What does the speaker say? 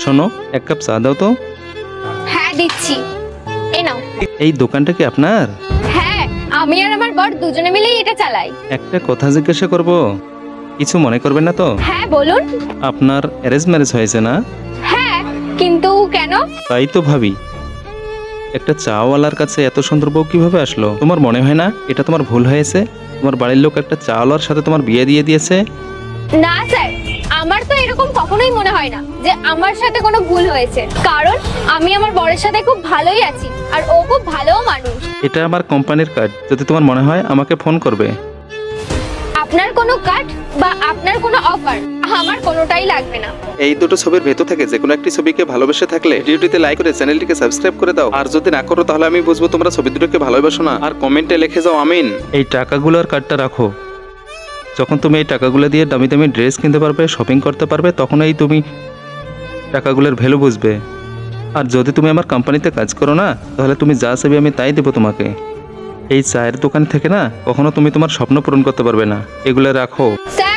শোনো, এক কাপ চা দাও তো। হ্যাঁ দিচ্ছি, এই নাও। এই দোকানটা কি আপনার? হ্যাঁ, আমি আর আমার বর দুজনে মিলেই এটা চালাই। একটা কথা জিজ্ঞাসা করব, কিছু মনে করবেন না তো? হ্যাঁ বলুন। আপনার অ্যারেঞ্জ ম্যারেজ হয়েছে না? হ্যাঁ, কিন্তু কেন? তাই তো ভাবি, একটা চাওয়ালার কাছে এত সুন্দর বউ কিভাবে আসলো? তোমার মনে হয় না এটা তোমার ভুল হয়েছে? তোমার বাড়ির লোক একটা চাওয়ালার সাথে তোমার বিয়ে দিয়ে দিয়েছে। না স্যার, আমার তো এরকম কখনোই মনে হয় না যে আমার সাথে কোনো ভুল হয়েছে, কারণ আমি আমার বরের সাথে খুব ভালোই আছি আর ও খুব ভালোও মানুষ। এটা আমার কোম্পানির কার্ড, যদি তোমার মনে হয় আমাকে ফোন করবে। আপনার কোনো কার্ড বা আপনার কোনো অফার আমার কোনোটাই লাগবে না। এই দুটো ছবির ভেতর থেকে যে কোনো একটি ছবিকে ভালোবেসে থাকলে ভিডিওটিতে লাইক করে চ্যানেলটিকে সাবস্ক্রাইব করে দাও। আর যদি না করো তাহলে আমি বুঝবো তোমরা ছবি দুটোকে ভালোবাসো না। আর কমেন্টে লিখে যাও আমিন। এই টাকাগুলোর কার্ডটা রাখো। যখন তুমি এই টাকাগুলো দিয়ে দামি দামি ড্রেস কিনতে পারবে, শপিং করতে পারবে, তখনই তুমি টাকাগুলোর ভ্যালু বুঝবে। আর যদি তুমি আমার কোম্পানিতে কাজ করো না, তাহলে তুমি যা চাইবে আমি তাই দেবো তোমাকে। এই চায়ের দোকান থেকে না কখনো তুমি তোমার স্বপ্ন পূরণ করতে পারবে না। এগুলো রাখো। স্যার